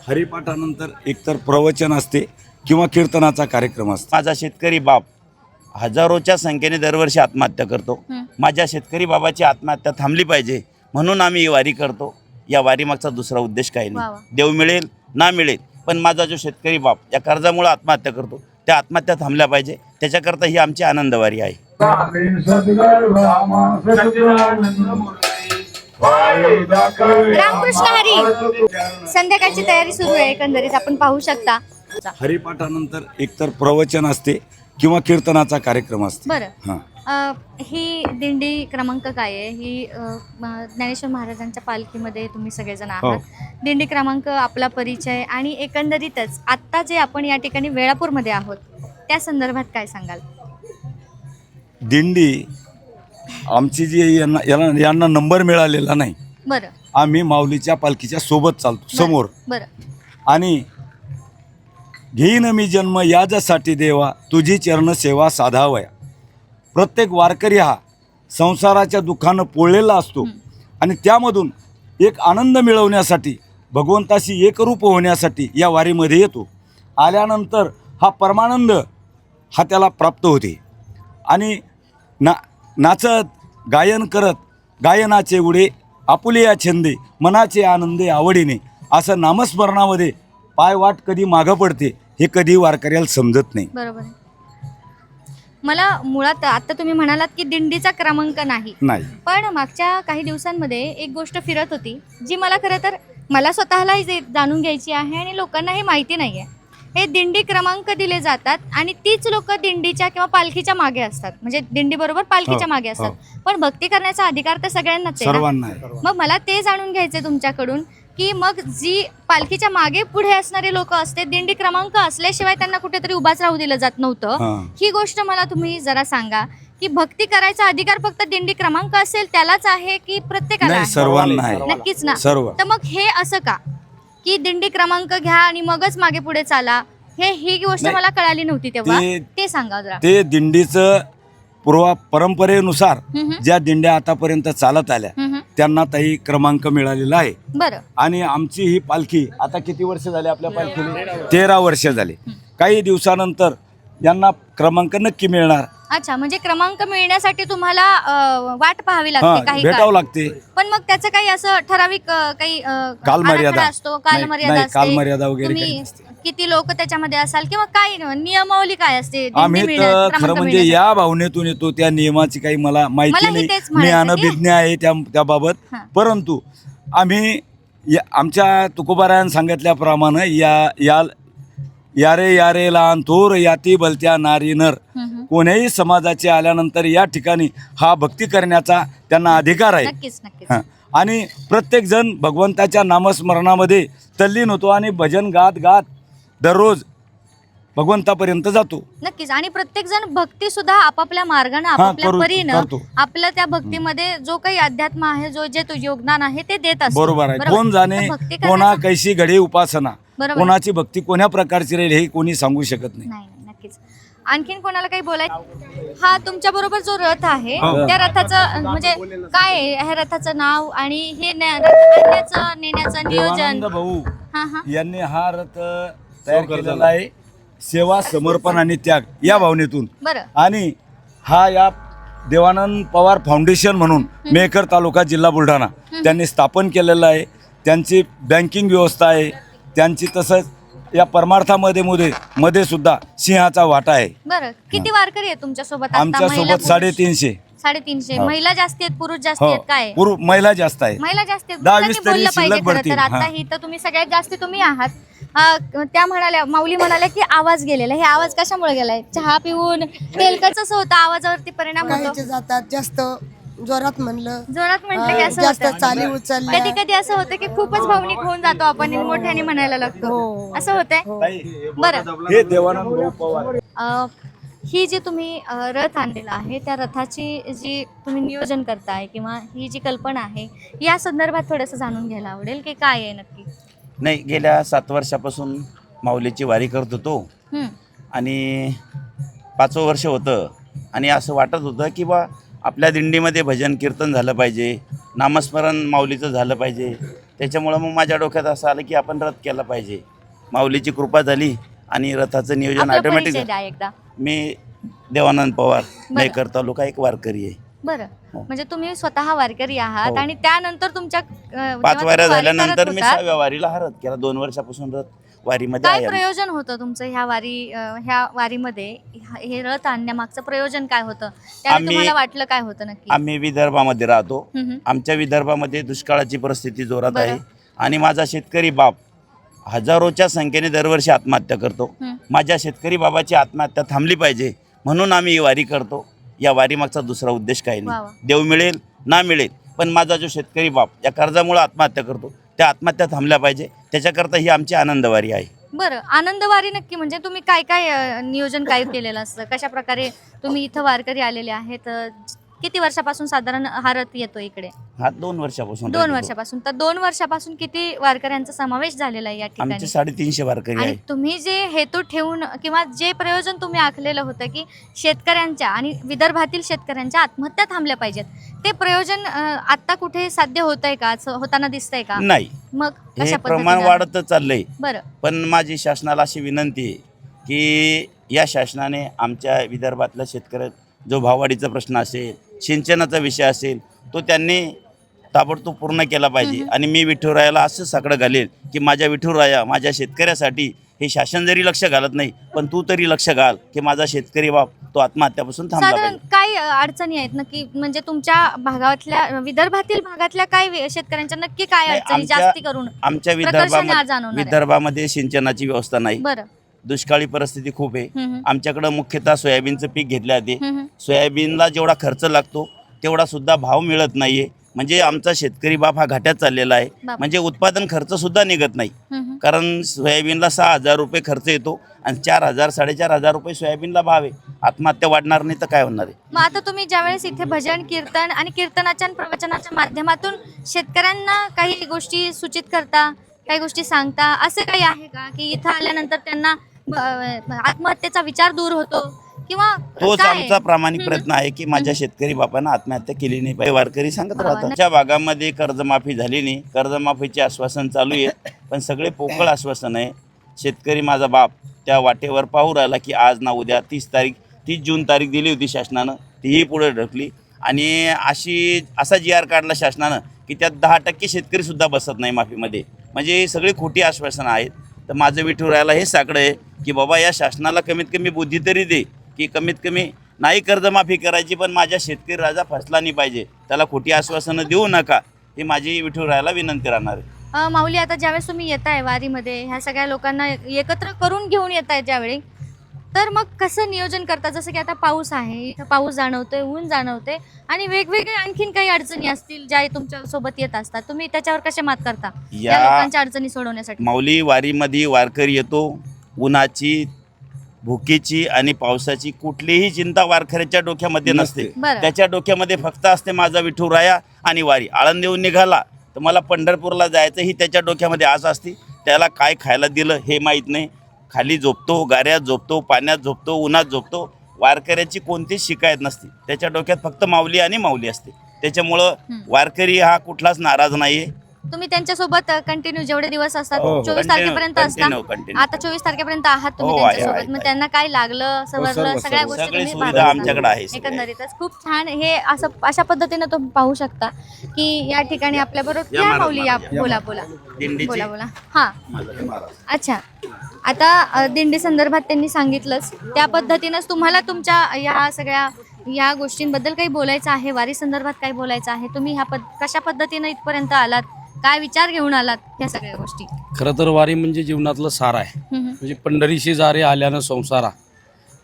हरिपाठानंतर एकतर प्रवचन असते किंवा कीर्तनाचा कार्यक्रम असतो। माझा शेतकरी बाप हजारोच्या संख्येने दरवर्षी आत्महत्या करतो। माझ्या शेतकरी बाबाची आत्महत्या थांबली पाहिजे म्हणून आम्ही ही वारी करतो। या वारीमागचा दुसरा उद्देश काही नाही। देव मिळेल ना मिळेल, पण माझा जो शेतकरी बाप या कर्जामुळे आत्महत्या करतो त्या आत्महत्या थांबल्या पाहिजे, त्याच्याकरता ही आमची आनंदवारी आहे। रामकृष्ण हरी। संध्याकाळची तयारी सुरू आहे, एकंदरीत आपण पाहू शकता। हरिपाठानंतर एकतर प्रवचन असते किंवा कीर्तनाचा कार्यक्रम असतो। बरं, ही दिंडी क्रमांक काय आहे? ही ज्ञानेश्वर महाराजांच्या पालखीमध्ये तुम्ही सगळेजण आहात। दिंडी क्रमांक, आपला परिचय आणि एकंदरीतच आत्ता जे आपण या ठिकाणी वेळापूरमध्ये आहोत त्या संदर्भात काय सांगाल? दिंडी आमची जी यांना नंबर मिळालेला नाही। बरं, आम्ही माऊलीच्या पालखीच्या सोबत चालतो समोर। बरं, आणि घेईन मी जन्म याजसाठी देवा, तुझी चरण सेवा साधावया। प्रत्येक वारकरी हा संसाराच्या दुःखानं पोळलेला असतो आणि त्यामधून एक आनंद मिळवण्यासाठी, भगवंताशी एकरूप होण्यासाठी या वारीमध्ये येतो। आल्यानंतर हा परमानंद हा त्याला प्राप्त होते आणि नाचत गायन करत गायनाचे उडे आपुलिया छंदे मनाचे आनंदे आवडीने असं नामस्मरणामध्ये पायवाट कधी मागं पडते हे कधी वारकऱ्याला समजत नाही। बरोबर आहे। मला मुळात आता तुम्ही म्हणालात की दिंडीचा क्रमांक नाही, पण मागच्या काही दिवसांमध्ये एक गोष्ट फिरत होती जी मला खरं तर मला स्वतःलाही जाणून घ्यायची आहे आणि लोकांनाही माहिती नाही आहे। हे दिंडी क्रमांक दिले जातात आणि तीच लोक दिंडीच्या किंवा पालखीच्या मागे असतात, म्हणजे दिंडी बरोबर पालखीच्या मागे असतात, पण भक्ती करण्याचा अधिकार तर सगळ्यांनाच आहे। मग मला ते जाणून घ्यायचे तुमच्याकडून की मग जी पालखीच्या मागे पुढे असणारे लोक असते, दिंडी क्रमांक असल्याशिवाय त्यांना कुठेतरी उभाच राहू दिलं जात नव्हतं, ही गोष्ट मला तुम्ही जरा सांगा की भक्ती करायचा अधिकार फक्त दिंडी क्रमांक असेल त्यालाच आहे की प्रत्येकाला? सर्वांना आहे। नक्कीच ना। सर्व। तर मग हे असं का की दिंडी क्रमांक घ्या आणि मगच मागे पुढे चाला, ही गोष्ट मला कळाली नव्हती तेव्हा, ते सांगा जरा। ते दिंडीचं परंपरेनुसार ज्या दिंड्या आतापर्यंत चालत आल्या त्यांना ताई क्रमांक मिळालेला आहे। बरं। आणि आमची ही पालखी आता किती वर्ष झाली? आपल्या पालखीला 13 वर्ष झाले। काही दिवसानंतर यांना क्रमांक नक्की मिळणार। अच्छा, म्हणजे क्रमांक मिळण्यासाठी तुम्हाला वाट पाहावी लागते, काही भेटावं लागते। पण मग त्याचं काही असं ठराविक काही कालमर्यादा असतो? कालमर्यादा वगैरे तुम्ही किती लोक त्याच्यामध्ये असाल किंवा काय नियमावली काय असते? आम्ही तर खरं म्हणजे या भावनेतून येतो, त्या नियमाची काही मला माहिती नाही, मी अनभिज्ञ आहे त्याबाबत। परंतु आम्ही आमच्या तुकोबारायन सांगितल्याप्रमाणे यारे लहान थोर याती भलत्या नारी नर, कोण्याही समाजाचे आल्यानंतर या ठिकाणी हा भक्ती करण्याचा त्यांना अधिकार आहे। नक्कीच, नक्कीच। आणि प्रत्येक जण भगवंताच्या नामस्मरणामध्ये तल्लीन होतो आणि भजन गात गात दररोज भगवंतापर्यंत जातो। नक्कीच। आणि प्रत्येक जण भक्ती सुद्धा आपापल्या मार्गाने आपापल्या परीनं आपल्या त्या भक्तीमध्ये जो काही अध्यात्म आहे, जे तो योगदान आहे ते देत असतो। बरोबर आहे। कोण जाणे कोणा कैशी घडी उपासना, कोणाची भक्ती कोण्या प्रकारची राहील हे कोणी सांगू शकत नाही। नक्कीच। आणखीन कोणाला काही बोलायचं? हा तुमच्या बरोबर जो रथ आहे त्या रथाचं म्हणजे काय आहे? ह्या रथाचं नाव आणि हे नेण्याचं नियोजन? भाऊ यांनी हा रथ तयार केलेला आहे सेवा, समर्पण आणि त्याग या भावनेतून। बरं। आणि हा या देवानंद पवार फाउंडेशन म्हणून मेहकर तालुका जिल्हा बुलढाणा त्यांनी स्थापन केलेलं आहे। त्यांची बँकिंग व्यवस्था आहे त्यांची, तसंच या परमार्थामध्ये सुद्धा सिंहाचा वाटा आहे। बरं, किती वारकरी आहेत तुमच्या सोबत? आमच्या सोबत 350। 350 महिला जास्त आहेत, पुरुष जास्त आहेत? काय महिला जास्त आहे, महिला जास्त आहेत। 10-20 तरी शिल्लक भरतील। तर आता ही तर तुम्ही सगळ्यात जास्त तुम्ही आहात। त्या म्हणाल्या, माऊली म्हणाल्या की आवाज गेलेला, हे आवाज कशामुळे गेलाय? चहा पिऊन, तेलकट असं होतं, आवाजावरती परिणाम होतो? जातात जास्त जोरात म्हटलं की असं जास्त चाली उचलल्या, कधी कधी असं होतं की खूपच भावनिक होऊन जातो आपण, मोठ्याने म्हणायला लागतो, असं होतंय? बरं, हे देवानंद भाऊ पवार ही जी तुम्ही रथ आणलेला आहे त्या रथाची जी तुम्ही नियोजन करताय किंवा ही जी कल्पना आहे या संदर्भात थोडंसं जाणून घ्यायला आवडेल की काय आहे नक्की? नाही, गेल्या 7 वर्षापासून माऊलीची वारी करत होतो आणि 5वं वर्ष होतं आणि असं वाटत होतं की बा आपल्या दिंडीमध्ये भजन कीर्तन झालं पाहिजे, नामस्मरण माऊलीचं झालं पाहिजे, त्याच्यामुळं मग माझ्या डोक्यात असं आलं की आपण रथ केला पाहिजे. माऊलीची कृपा झाली आणि रथाचं नियोजन आपला ऑटोमॅटिक. परिचय द्या एकदा. मी देवानंद पवार, बरं. मेकर तालुका, एक वारकरी आहे. बरं, हो. म्हणजे तुम्ही स्वतः वारकरी आहात हो. आणि त्यानंतर तुमच्या 5 वाऱ्या झाल्यानंतर मी 6व्या वारीला हा रथ केला. 2 वर्षापासून रथ वारीमध्ये काय आहे. प्रयोजन होतं तुमचं ह्या वारीमध्ये हे रथ आणण्यामागचं प्रयोजन काय होतं? त्यावेळी आम्ही- तुम्हाला वाटलं काय होतं नक्की? आम्ही विदर्भामध्ये राहतो. हम्म. आमच्या विदर्भामध्ये दुष्काळाची परिस्थिती जोरात बरं. आहे आणि माझा शेतकरी बाप हजारोच्या संख्येने दरवर्षी आत्महत्या करतो. हम्म. माझ्या शेतकरी बाबाची आत्महत्या थांबली पाहिजे म्हणून आम्ही ही वारी करतो. या वारीमागचा दुसरा उद्देश काही वा वा. नाही. देव मिळेल ना मिळेल, पण माझा जो शेतकरी बाप या कर्जामुळे आत्महत्या करतो त्या आत्महत्या थांबल्या पाहिजे, त्याच्याकरता ही आमची आनंदवारी आहे. बरं, आनंदवारी नक्की म्हणजे तुम्ही काय काय नियोजन काय केलेलं असतं? कशा प्रकारे तुम्ही इथं वारकरी आलेले आहेत? किती वर्षापासून साधारण हा रथ येतो इकडे? हा 2 वर्षापासून 2 वर्षापासून. तर 2 वर्षापासून किती वारकऱ्यांचा समावेश झालेला आहे या ठिकाणी? आमचे 350 वारकरी आणि आहे. तुम्ही जे हेतू ठेवून किंवा जे प्रयोजन तुम्ही आखलेलं होतं की शेतकऱ्यांच्या आणि विदर्भातील शेतकऱ्यांच्या आत्महत्या थांबल्या पाहिजेत, ते प्रयोजन आता कुठे साध्य होतंय का? असं होताना दिसतंय का? नाही, मग हे कशा प्रमाण पद्धतीने? वाढतच चाललंय. बरं. पण माझी शासनाला अशी विनंती आहे की या शासनाने आमच्या विदर्भातल्या शेतकऱ्या जो भाववाढीचा प्रश्न असेल, सिंचनाचा विषय असेल, तो त्यांनी ताबडतोब पूर्ण केला पाहिजे. आणि मी विठुरायाला असं साकडं घालेल की माझ्या विठुराया, माझ्या शेतकऱ्यासाठी हे शासन जरी लक्ष घालत नाही पण तू तरी लक्ष घाल की माझा शेतकरी बाप तो आत्महत्यापासून थांबला साधारण पाहिजे. काय अडचणी आहेत नक्की? म्हणजे तुमच्या भागातल्या विदर्भातील भागातल्या काय शेतकऱ्यांच्या नक्की काय नाही, अडचणी जास्ती करून आमच्या प्रकर्षाने आज जाणवणार आहे? विदर्भामध्ये सिंचनाची व्यवस्था नाही. बरं. दुष्काळी परिस्थिती खूप आहे. हम्म. आमच्याकडं मुख्यतः सोयाबीनचं पीक घेतले जाते. हम्म. सोयाबीनला जेवढा खर्च लागतो तेवढा सुद्धा भाव मिळत नाहीये. म्हणजे आमचा शेतकरी बाप हा घाट्यात चाललेला आहे. बाप. म्हणजे उत्पादन खर्च सुद्धा निघत नाही. हम्म. कारण सोयाबीनला 6,000 रुपये खर्च येतो आणि 4,000 4,500 रुपये सोयाबीनला भाव आहे. आत्महत्या वाढणार नाही तर काय होणार आहे? मग आता तुम्ही ज्यावेळेस इथे भजन कीर्तन आणि कीर्तनाच्या आणि प्रवचनाच्या माध्यमातून शेतकऱ्यांना काही गोष्टी सूचित करता, काही गोष्टी सांगता, असं काही आहे का की इथं आल्यानंतर त्यांना आत्महत्येचा विचार दूर होतो किंवा तोच काय? आमचा प्रामाणिक प्रयत्न आहे की माझ्या शेतकरी बापांना आत्महत्या केली नाही पाहिजे. वारकरी सांगत राहतात आमच्या भागामध्ये कर्जमाफी झाली नाही. कर्जमाफीचे आश्वासन चालू आहे पण सगळे पोकळ आश्वासन आहे. शेतकरी माझा बाप त्या वाटेवर पाहू राहिला की आज ना उद्या 30 जून तारीख दिली होती शासनानं, तीही पुढे ढकली. आणि असा GR काढला शासनानं की त्यात 10% शेतकरीसुद्धा बसत नाही माफीमध्ये. म्हणजे ही सगळी खोटी आश्वासनं आहेत. तर माझं विठुरायाला हे साकडं आहे की बाबा या शासनाला कमीत कमी बुद्धी तरी दे की कमीत कमी नाही कर्जमाफी करायची पण माझ्या शेतकरी राजा फसला नाही पाहिजे, त्याला खोटी आश्वासनं देऊ नका, ही माझी विठुरायाला विनंती राहणार आहे. माऊली, आता ज्यावेळेस तुम्ही येताय वारीमध्ये ह्या सगळ्या लोकांना एकत्र करून घेऊन येताय ज्यावेळी, तर मग कसं नियोजन करता? जसं की आता पाऊस आहे, इथं पाऊस जाणवतोय, ऊन जाणवतोय आणि वेगवेगळे आणखीन काही अडचणी असतील ज्या तुमच्या सोबत येत असतात, तुम्ही त्याच्यावर कसे मात करता या लोकांच्या अडचणी सोडवण्यासाठी? माऊली, वारीमध्ये वारकरी येतो, उन्हाची, भुकीची आणि पावसाची कुठलीही चिंता वारकऱ्याच्या डोक्यामध्ये नसते. बरं. त्याच्या डोक्यामध्ये फक्त असते माझा विठुराया आणि वारी. आळंदीहून निघाला तर मला पंढरपूरला जायचं ही त्याच्या डोक्यामध्ये आस असते. त्याला काय खायला दिलं हे माहीत नाही. खाली झोपतो, गाऱ्यात झोपतो, पाण्यात झोपतो, उन्हात झोपतो. वारकऱ्याची कोणतीच शिकायत नसते. त्याच्या डोक्यात फक्त माऊली आणि माऊली असते. त्याच्यामुळं वारकरी हा कुठलाच नाराज नाही आहे. तुम्ही त्यांच्यासोबत कंटिन्यू जेवढे दिवस असतात, हो, हो. 24 तारखेपर्यंत असता. कंटिन्यू. आता 24 तारखेपर्यंत आहात तुम्ही हो, आहे, त्यांच्यासोबत. आहे, मग आहे. त्यांना काय लागलं, सवरलं, सर्व, सगळ्या सर्व. गोष्टी सगळी तुम्ही सुविधा पाहता. आमच्याकडे आहे. सगळी. एकंदरीतच खूप छान. हे असं अशा पद्धतीनं तुम्ही पाहू शकता की या ठिकाणी आपल्या बरोबर या या महाराज, माऊली या महाराज. बोला बोला दिंडीची बोला बोला हा अच्छा. आता दिंडी संदर्भात त्यांनी सांगितलंच, त्या पद्धतीनंच तुम्हाला तुमच्या या सगळ्या या गोष्टींबद्दल काही बोलायचं आहे, वारी संदर्भात काही बोलायचं आहे? तुम्ही कशा पद्धतीनं इथपर्यंत आलात, काय विचार घेऊन आलात, या सगळ्या गोष्टी? खरं तर वारी म्हणजे जीवनातलं सार आहे. म्हणजे पंढरीशी जारे आल्यानं संसारा.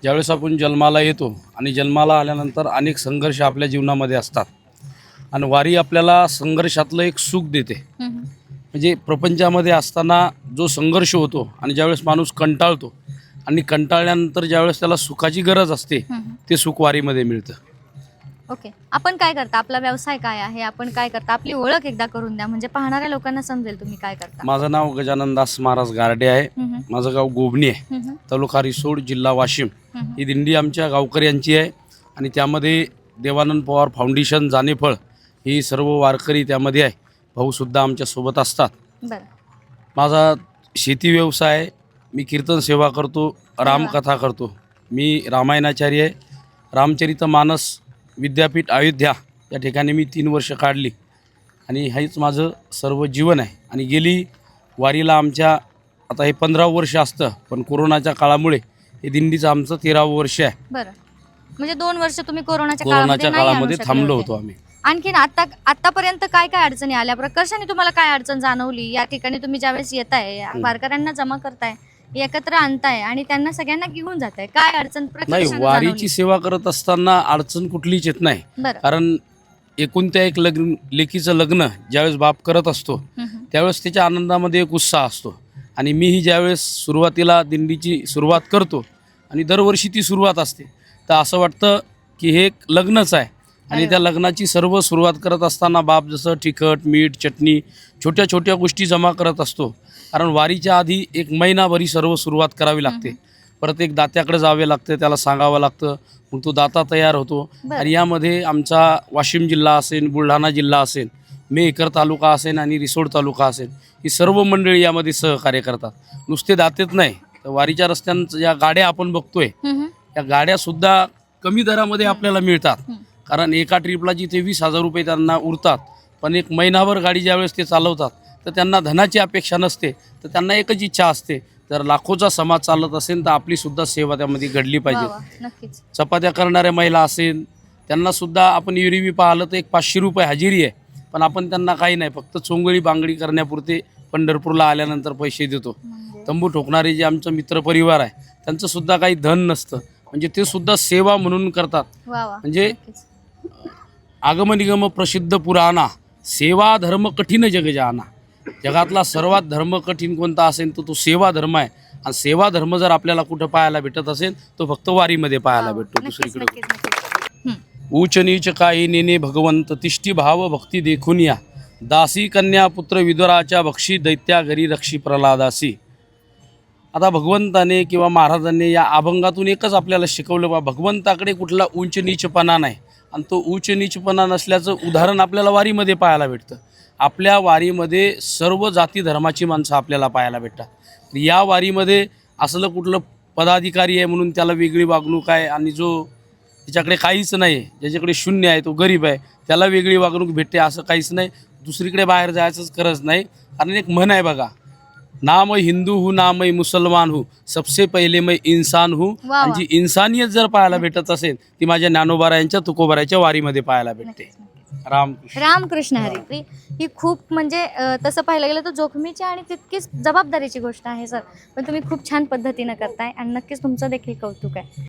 ज्यावेळेस आपण जन्माला येतो आणि जन्माला आल्यानंतर अनेक संघर्ष आपल्या जीवनामध्ये असतात आणि वारी आपल्याला संघर्षातलं एक सुख देते. म्हणजे प्रपंचामध्ये असताना जो संघर्ष होतो आणि ज्यावेळेस माणूस कंटाळतो आणि कंटाळल्यानंतर ज्यावेळेस त्याला सुखाची गरज असते ते सुख वारीमध्ये मिळतं. ओके, आपण काय करता? आपला व्यवसाय काय आहे? आपण काय करता? आपली ओळख एकदा करून द्या, म्हणजे पाहणाऱ्या लोकांना समजेल तुम्ही काय करता. माझं नाव गजानन दास महाराज गारडे आहे. माझं गाव गोबणी आहे, तालुका रिसोड, जिल्हा वाशिम. ही दिंडी आमच्या गावकऱ्यांची आहे आणि त्यामध्ये देवानंद पवार फाउंडेशन, जानेफळ ही सर्व वारकरी त्यामध्ये आहे. भाऊसुद्धा आमच्यासोबत असतात. बरं. माझा शेती व्यवसाय, मी कीर्तन सेवा करतो, रामकथा करतो. मी रामायणाचार्य आहे. रामचरितमानस विद्यापीठ अयोध्या या ठिकाणी मी 3 वर्ष काढली आणि हेच माझं सर्व जीवन आहे. आणि गेली वारीला आमच्या आता हे 15वं वर्ष असतं, पण कोरोनाच्या काळामुळे हे दिंडीचं आमचं 13वं वर्ष आहे. बरं. म्हणजे 2 वर्ष तुम्ही कोरोनाच्या कोरोनाच्या नाही आणू काळामध्ये शकले थांबलो होते. होतो आम्ही. आणखीन आतापर्यंत काय काय अडचणी आल्या, प्रकर्षाने तुम्हाला काय अडचण जाणवली या ठिकाणी? तुम्ही ज्यावेळेस येताय, वारकऱ्यांना जमा करताय, एकत्र आणताय आणि त्यांना सगळ्यांना घेऊन जाताय, काय अडचण नाही, प्रकर्षाने वारीची जाणवली? सेवा करत असताना अडचण कुठलीच येत नाही. बरं. कारण एकुलत्या एक लेकीचं लग्न ज्यावेळेस बाप करत असतो त्यावेळेस त्याच्या आनंदामध्ये एक उत्साह असतो. आणि मीही ज्यावेळेस सुरुवातीला दिंडीची सुरुवात करतो आणि दरवर्षी ती सुरुवात असते, तर असं वाटतं की हे एक लग्नच आहे. आणि त्या लग्नाची सर्व सुरुवात करत असताना बाप जसं तिखट, मीठ, चटणी, छोट्या छोट्या गोष्टी जमा करत असतो. कारण वारीच्या आधी 1 महिनाभरी सर्व सुरुवात करावी लागते. परत एक दात्याकडे जावे लागतं, त्याला सांगावं लागतं, मग तो दाता तयार होतो. आणि यामध्ये आमचा वाशिम जिल्हा असेल, बुलढाणा जिल्हा असेल, मेहकर तालुका असेल आणि रिसोड तालुका असेल, ही सर्व मंडळी यामध्ये सहकार्य करतात. नुसते दातेच नाही, तर वारीच्या रस्त्यांच्या ज्या गाड्या आपण बघतोय या गाड्यासुद्धा कमी दरामध्ये आपल्याला मिळतात. कारण एका ट्रिपला जिथे 20,000 रुपये त्यांना उरतात, पण 1 महिनाभर गाडी ज्यावेळेस ते चालवतात तर त्यांना धनाची अपेक्षा नसते, तर त्यांना एकच इच्छा असते, जर लाखोचा समाज चालत असेल तर आपलीसुद्धा सेवा त्यामध्ये घडली पाहिजे. नक्कीच. चपात्या करणाऱ्या महिला असेल त्यांनासुद्धा आपण एरवी पाहिलं तर 500 रुपये हजेरी आहे, पण आपण त्यांना काही नाही, फक्त चोंगळी बांगडी करण्यापुरते पंढरपूरला आल्यानंतर पैसे देतो. तंबू ठोकणारे जे आमचं मित्रपरिवार आहे त्यांचंसुद्धा काही धन नसतं, म्हणजे ते सुद्धा सेवा म्हणून करतात. म्हणजे आगमनिगम प्रसिद्ध पुराणा, सेवा धर्म कठीण जग जाना. जगातला सर्वात धर्म कठीण कोणता असेल तर तो सेवा धर्म आहे. आणि सेवा धर्म जर आपल्याला कुठं पाहायला भेटत असेल तो फक्त वारीमध्ये पाहायला भेटतो, दुसरीकडे. ऊच नीच काही नेने भगवंत, तिष्ठी भाव भक्ती देखून या. दासी कन्या पुत्र विदुराच्या बक्षी, दैत्या घरी रक्षी प्रल्हादासी. आता भगवंताने किंवा महाराजांनी या अभंगातून एकच आपल्याला शिकवलं, बा भगवंताकडे कुठला उंच नीचपणा नाही. आणि तो उच्च नीचपणा नसल्याचं उदाहरण आपल्याला वारीमध्ये पाहायला भेटतं. आपल्या वारीमध्ये सर्व जाती धर्माची माणसं आपल्याला पाहायला भेटतात. या वारीमध्ये असलं कुठलं पदाधिकारी आहे म्हणून त्याला वेगळी वागणूक आहे, आणि जो त्याच्याकडे काहीच नाही, ज्याच्याकडे शून्य आहे, तो गरीब आहे, त्याला वेगळी वागणूक भेटते, असं काहीच नाही. दुसरीकडे बाहेर जायचंच गरज नाही. कारण एक म्हण आहे बघा, ना मैं हिंदू हूँ ना मैं मुसलमान हूँ, सबसे पहिले मैं इंसान हूँ. आणि जी इन्सानियत जर पाहायला भेटत असेल ती माझ्या ज्ञानोबारायांच्या तुकोबाराच्या वारीमध्ये पाहायला भेटते. रामकृष्ण हरी. ही खूप म्हणजे तसं पाहायला गेलं तर जोखमीची आणि तितकीच जबाबदारीची गोष्ट आहे सर, पण तुम्ही खूप छान पद्धतीनं करताय आणि नक्कीच तुमचं देखील कौतुक आहे.